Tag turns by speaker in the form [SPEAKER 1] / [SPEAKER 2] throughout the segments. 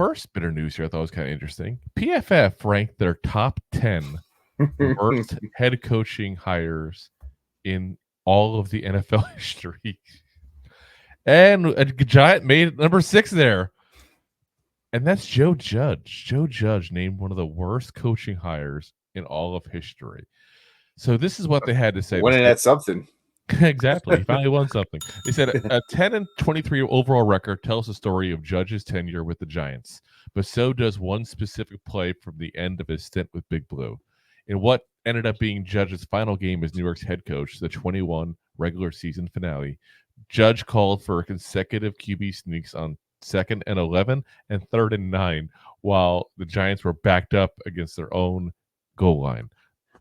[SPEAKER 1] first bit of news here I thought was kind of interesting. PFF ranked their top 10 worst head coaching hires in all of the NFL history. And a giant made number 6 there. And that's Joe Judge. Joe Judge named one of the worst coaching hires in all of history. So this is what they had to say.
[SPEAKER 2] Winning at something.
[SPEAKER 1] Exactly. He finally won something. They said a 10-23 overall record tells the story of Judge's tenure with the Giants, but so does one specific play from the end of his stint with Big Blue. In what ended up being Judge's final game as New York's head coach, the 21 regular season finale, Judge called for consecutive QB sneaks on 2nd and 11 and 3rd and 9 while the Giants were backed up against their own goal line.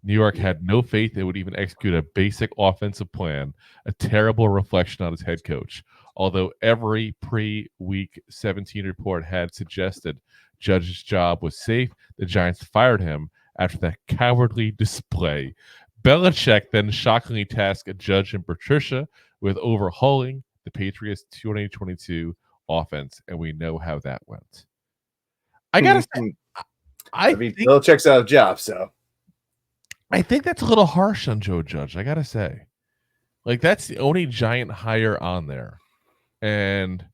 [SPEAKER 1] New York had no faith they would even execute a basic offensive plan, a terrible reflection on his head coach. Although every pre-week 17 report had suggested Judge's job was safe, the Giants fired him after that cowardly display. Belichick then shockingly tasked Judge and Patricia with overhauling the Patriots' 2022 offense, and we know how that went. I gotta say,
[SPEAKER 2] I mean, Belichick's out of job, so
[SPEAKER 1] I think that's a little harsh on Joe Judge. I gotta say, like that's the only giant hire on there, and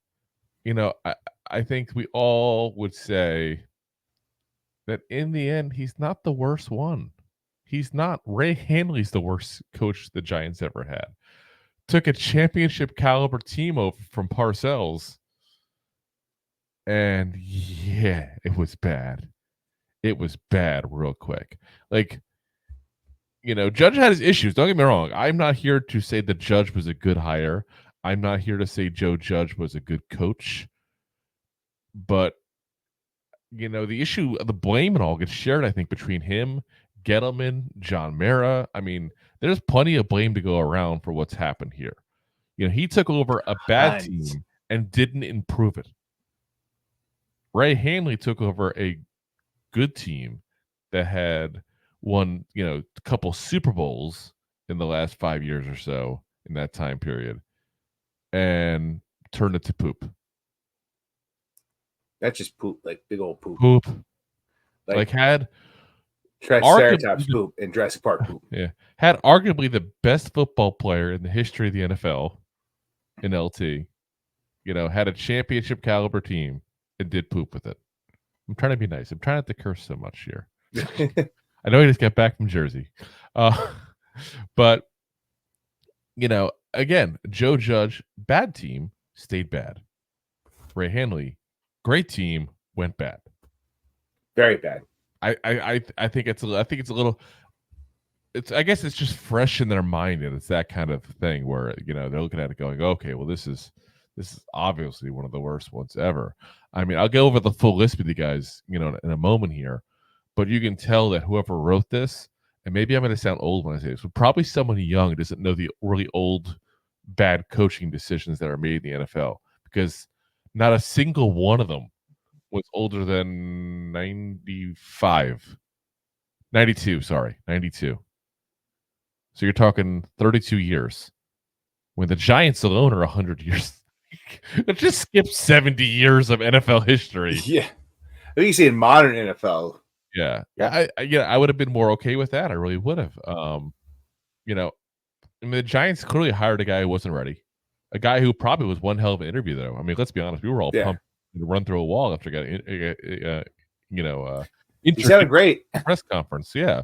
[SPEAKER 1] I think we all would say that in the end, he's not the worst one. He's not. Ray Handley's the worst coach the Giants ever had. Took a championship caliber team over from Parcells, and yeah, it was bad. It was bad real quick. Like, Judge had his issues. Don't get me wrong. I'm not here to say the Judge was a good hire. I'm not here to say Joe Judge was a good coach. But, the issue, the blame and all gets shared, I think, between him, Gettleman, John Mara. I mean, there's plenty of blame to go around for what's happened here. He took over a bad team and didn't improve it. Ray Handley took over a good team that had won, a couple Super Bowls in the last 5 years or so in that time period and turned it to poop.
[SPEAKER 2] That's just poop, like big old poop.
[SPEAKER 1] Poop. Like had
[SPEAKER 2] Triceratops poop and Jurassic Park poop.
[SPEAKER 1] Yeah. Had arguably the best football player in the history of the NFL in LT. Had a championship caliber team and did poop with it. I'm trying to be nice. I'm trying not to curse so much here. I know he just got back from Jersey. But, again, Joe Judge, bad team, stayed bad. Ray Handley, great team, went bad.
[SPEAKER 2] Very bad.
[SPEAKER 1] I think it's a little I guess it's just fresh in their mind, and it's that kind of thing where they're looking at it going, okay, well this is obviously one of the worst ones ever. I mean, I'll go over the full list with you guys, in a moment here, but you can tell that whoever wrote this, and maybe I'm going to sound old when I say this, but probably someone young who doesn't know the really old bad coaching decisions that are made in the NFL, because not a single one of them was older than 92. So you're talking 32 years. When the Giants alone are 100 years. It just skipped 70 years of NFL history.
[SPEAKER 2] Yeah. I think you see in modern NFL.
[SPEAKER 1] Yeah. I would have been more okay with that. I really would have. The Giants clearly hired a guy who wasn't ready. A guy who probably was one hell of an interview, though. I mean, let's be honest. We were all pumped to run through a wall after
[SPEAKER 2] he sounded great.
[SPEAKER 1] Press conference. Yeah.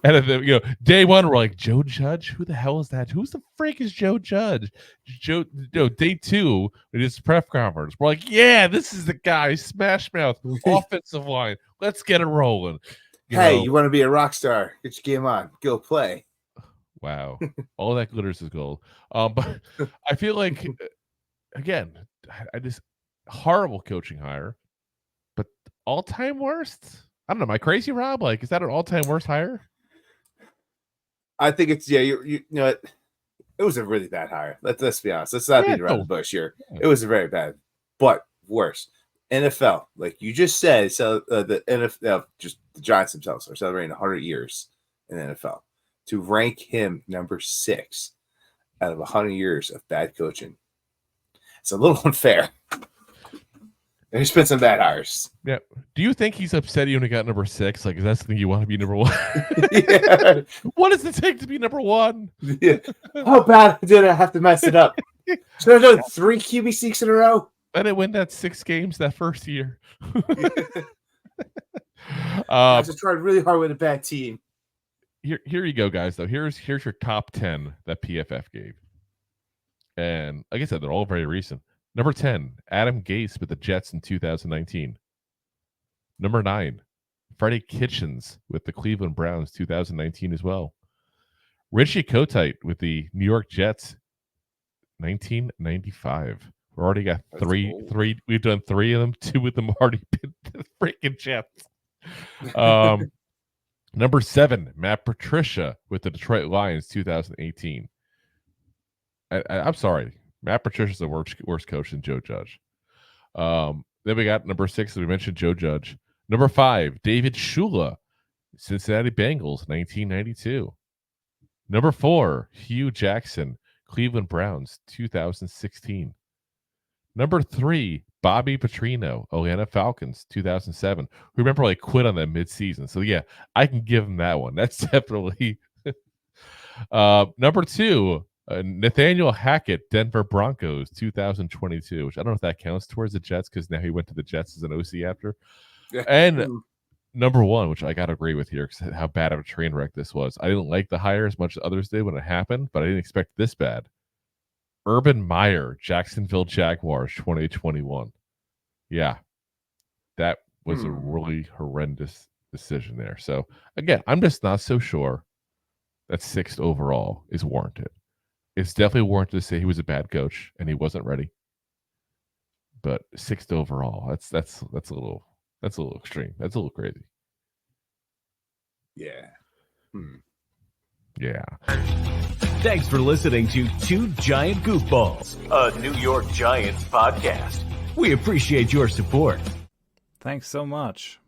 [SPEAKER 1] And day one, we're like, Joe Judge? Who the hell is that? Who's the freak is Joe Judge? Day two, it is press conference. We're like, yeah, this is the guy. Smash mouth, offensive line. Let's get it rolling.
[SPEAKER 2] You want to be a rock star? Get your game on. Go play.
[SPEAKER 1] Wow. All that glitters is gold. But I feel like, again, I just horrible coaching hire, but all-time worst? I don't know. Am I crazy, Rob? Like, is that an all-time worst hire?
[SPEAKER 2] I think it's you know what? It was a really bad hire. Let's be honest. Let's not beat around the bush here. Yeah. It was a very bad, but worse. NFL, like you just said, so the NFL, just the Giants themselves are celebrating 100 years in the NFL. To rank him number 6 out of 100 years of bad coaching, it's a little unfair. There's been some bad hires.
[SPEAKER 1] Yeah. Do you think he's upset he only got number 6? Like, is that something you want to be number 1?
[SPEAKER 2] Yeah.
[SPEAKER 1] What does it take to be number 1?
[SPEAKER 2] Yeah. How bad did I have to mess it up? Should I have done 3 QB sneaks in a row?
[SPEAKER 1] I didn't win that 6 games that first year.
[SPEAKER 2] I just tried really hard with a bad team.
[SPEAKER 1] Here you go, guys. Though here's your top 10 that PFF gave, and like I said, they're all very recent. Number 10, Adam Gase with the Jets in 2019. Number 9, Freddie Kitchens with the Cleveland Browns 2019 as well. Richie Kotite with the New York Jets 1995. We already got three. We've done 3 of them. 2 of them already been the freaking Jets. Number 7, Matt Patricia with the Detroit Lions 2018. I'm sorry. Matt Patricia's the worst coach than Joe Judge. Then we got number 6, as we mentioned, Joe Judge. Number 5, David Shula, Cincinnati Bengals, 1992. Number 4, Hugh Jackson, Cleveland Browns, 2016. Number 3, Bobby Petrino, Atlanta Falcons, 2007. Remember, like, quit on that midseason. So, yeah, I can give him that one. That's definitely. Number 2, Nathaniel Hackett, Denver Broncos, 2022, which I don't know if that counts towards the Jets because now he went to the Jets as an OC after. Yeah. And number 1, which I got to agree with here because how bad of a train wreck this was. I didn't like the hire as much as others did when it happened, but I didn't expect this bad. Urban Meyer, Jacksonville Jaguars, 2021. Yeah, that was a really horrendous decision there. So, again, I'm just not so sure that 6th overall is warranted. It's definitely warranted to say he was a bad coach and he wasn't ready. But 6th overall, that's a little extreme. That's a little crazy.
[SPEAKER 2] Yeah.
[SPEAKER 1] Yeah.
[SPEAKER 3] Thanks for listening to Two Giant Goofballs, a New York Giants podcast. We appreciate your support.
[SPEAKER 4] Thanks so much.